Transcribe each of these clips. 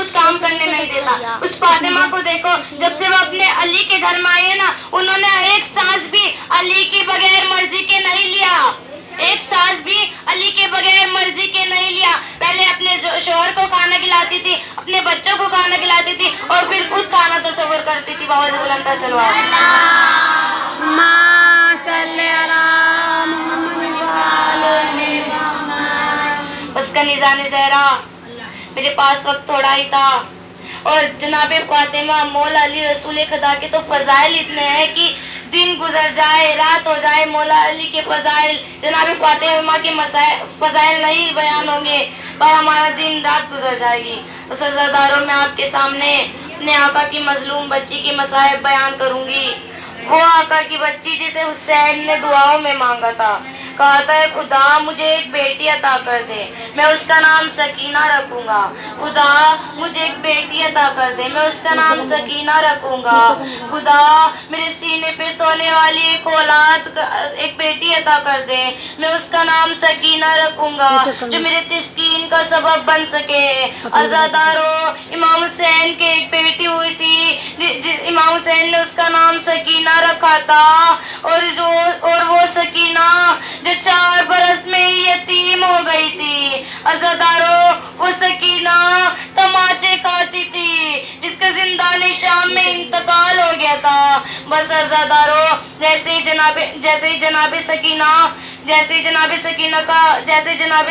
کچھ کام کرنے نہیں دیتا. اس فاطمہ کو دیکھو, جب سے وہ اپنے علی کے گھر میں آئی ہے نا, انہوں نے ایک سانس بھی علی کی بغیر مرضی کے نہیں لیا, ایک سانس بھی علی کے بغیر مرضی کے نہیں لیا. پہلے اپنے شوہر کو کھانا کھلاتی تھی, اپنے بچوں کو کھانا کھلاتی تھی, اور پھر خود کھانا تصور کرتی تھی. بابا سے بلند سلوات. بس کا نظام زہرا, میرے پاس وقت تھوڑا ہی تھا, اور جناب فاطمہ مولا علی رسول خدا کے تو فضائل اتنے ہیں کہ دن گزر جائے رات ہو جائے, مولا علی کے فضائل جناب فاطمہ کے فضائل نہیں بیان ہوں گے, پر ہمارا دن رات گزر جائے گی. اس عزاداروں میں آپ کے سامنے اپنے آقا کی مظلوم بچی کی مصائب بیان کروں گی. وہ آقا کی بچی جسے حسین نے دعاؤں میں مانگا تھا, کہا تھا خدا مجھے ایک بیٹی عطا کر دے, میں اس کا نام سکینہ رکھوں گا. خدا مجھے ایک بیٹی عطا کر دے, میں اس کا نام سکینہ رکھوں گا. خدا میرے سینے پہ سونے والی ایک اولاد, ایک بیٹی عطا کر دے, میں اس کا نام سکینہ رکھوں گا, جو میرے تسکین کا سبب بن سکے. عزاداروں, امام حسین کی ایک بیٹی ہوئی تھی, امام حسین نے اس کا نام سکینہ رکھا تھا, اور وہ سکینہ جو 4 برس میں ہی یتیم ہو گئی تھی. عزاداروں, وہ سکینہ تماچے کھاتی تھی جس کا زندان شام میں انتقال ہو گیا تھا. بس عزاداروں, جیسے ہی جناب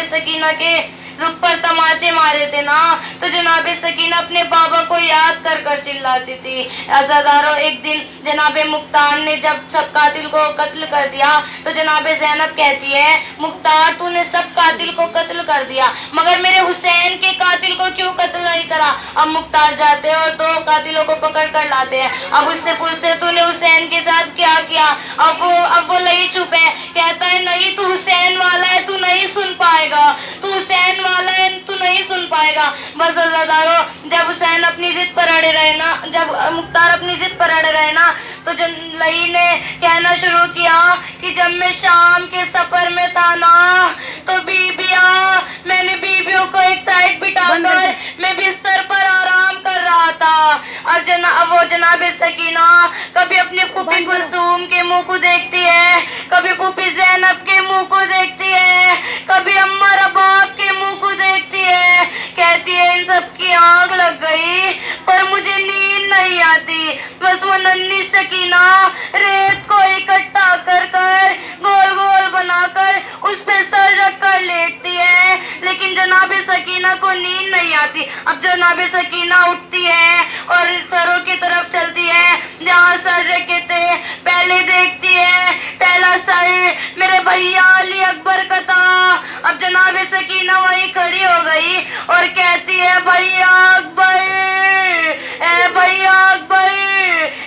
سکینہ کے رخ پر تماچے مارے تھے نا, تو جناب سکینہ اپنے بابا کو یاد کر کر چلاتی تھی. عزاداروں, ایک دن جناب مختار نے جب سب قاتل کو قتل کر دیا, تو جناب زینب کہتی ہے مختار تو نے سب قاتل کو قتل کر دیا, مگر میرے حسین کے قاتل کو کیوں قتل نہیں کرا؟ اب مختار جاتے ہیں اور 2 قاتلوں کو پکڑ کر لاتے ہیں. اب اس سے پوچھتے تو نے حسین کے ساتھ کیا کیا؟ اب وہ لئی چپ ہے, کہتا ہے نہیں تو حسین والا ہے, تو نہیں سن پائے گا, تو حسین والا ہے, تو نہیں سن پائے گا. بس عزاداروں, جب حسین اپنی ضد پر اڑے رہے نا, جب مختار اپنی ضد پر اڑے رہے نا, تو لئی نے کہنا شروع کیا کہ جب میں شام کے سفر میں تھا نا, تو میں نے بیویوں کو ایک سائڈ بٹھا کر میں بستر پر آرام کر رہا تھا. اور وہ جناب سکینہ کبھی اپنی پھوپھی کلثوم کے منہ کو دیکھتی ہے, کبھی پھوپھی زینب کے منہ کو دیکھتی ہے, کبھی اما رباب کے منہ کو دیکھتی ہے, کہتی ہے ان سب کی آنکھ لگ گئی پر مجھے نیند نہیں آتی. بس وہ ننھی سکینہ ریت کو اکٹھا کر کر گول گول بنا کر اس پہ سر رکھ کر لیٹتی ہے, لیکن جناب سکینہ کو نیند نہیں آتی. اب جناب سکینہ اٹھتی ہے اور سروں کی طرف چلتی ہے جہاں سر رکھے تھے. پہلے دیکھتی ہے پہلا سر میرے بھیا علی اکبر کا تھا. اب جناب سکینہ وہیں کھڑی ہو گئی اور کہتی ہے بھیا اکبر, اے بھیا اکبر,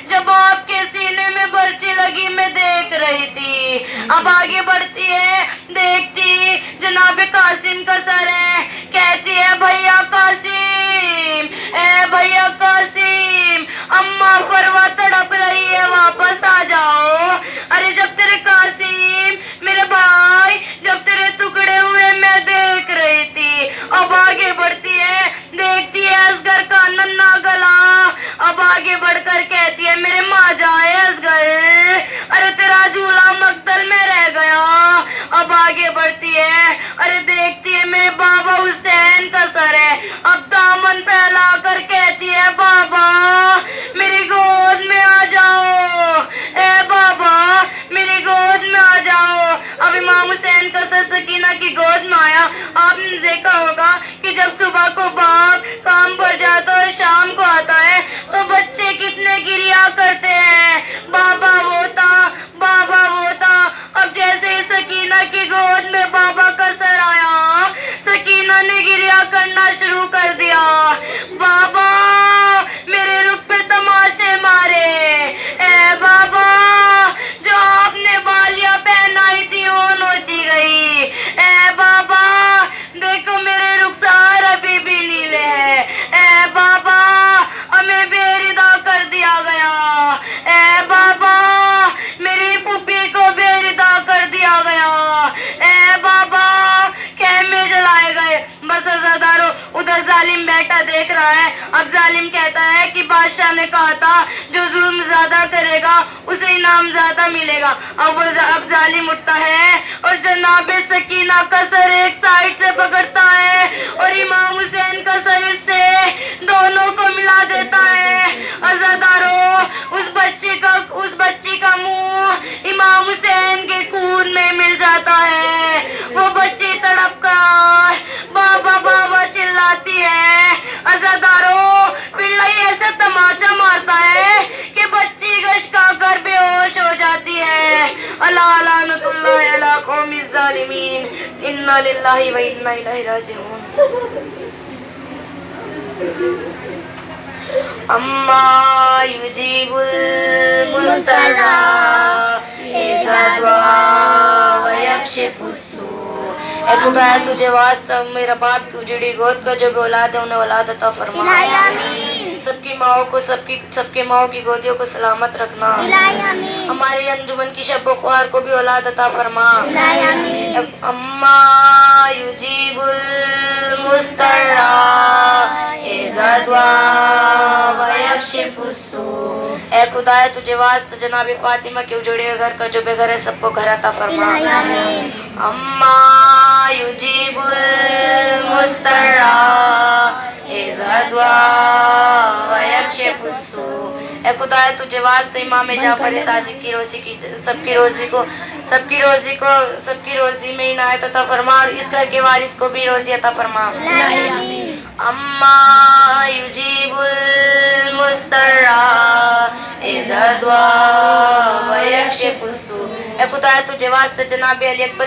جب آپ کے سینے میں برچی لگی میں دیکھ رہی تھی. اب آگے بڑھتی ہے, دیکھتی جناب قاسم کا سر ہے, کہتی ہے بھیا قاسم, اے بھیا قاسم, اماں فروا تڑپ رہی ہے, واپس آ جاؤ. ارے جب تیرے قاسم میرے بھائی, جب تیرے ٹکڑے ہوئے میں دیکھ رہی تھی. اب آگے بڑھتی ہے, دیکھتی ہے اصغر کا ننھا گلا. اب آگے بڑھ کر کہتی ہے میرے ماں جائے اصغر, ارے تیرا جھولا مقتل میں رہ گیا. اب آگے بڑھتی ہے, ارے دیکھتی ہے میرے ہے. اب ظالم کہتا ہے کہ بادشاہ نے کہا تھا جو ظلم زیادہ کرے گا اسے انعام زیادہ ملے گا. اب ظالم اٹھتا ہے اور جناب سکینہ کا سر ایک سائڈ سے پکڑتا ہے اور امام حسین کا سر اس سے دونوں کو ملا دیتا ہے. عزادارو اس بچی کا منہ امام حسین کے خون میں مل جاتا ہے. وہ بچی تڑپ کر بابا بابا چلاتی ہے. عزادارو پلڑائی ایسا تماچا مارتا ہے کہ بچی گش کا کر بے ہوش ہو جاتی ہے. اللہ لعنت اللہ علی قوم الظالمین. انا للہ و انا الیہ راجعون. اما یجیب المضطر اذا دعا ویکشف السوء. اے خدا تجھے واسطہ میرا باپ کی اجڑی گود کا جو بھی اولاد ہے انہیں اولاد عطا فرما. سب کی ماؤں کو سب کے ماؤں کی گودیوں کو سلامت رکھنا. ہماری انجمن کی شب و خوار کو بھی اولاد عطا فرما. اما یجیب المضطر اذا دعا ویکشف السوء. اے خدا تجھے واسطہ جناب فاطمہ کے اجڑے ہوئے گھر کا جو بے گھر ہے سب کو گھر عطا فرما. اما یجیب المضطر اذا دعا ویکشف السوء. اے خدا تجھے واسطہ امام جعفر صادق کی روزی کی سب کی روزی میں عنایت عطا فرما اور اس گھر کے وارث کو بھی روزی عطا فرما. اما یجیب المضطر اذا دعا ویکشف السوء. اے خدا تجھے واسطہ جناب علی اکبر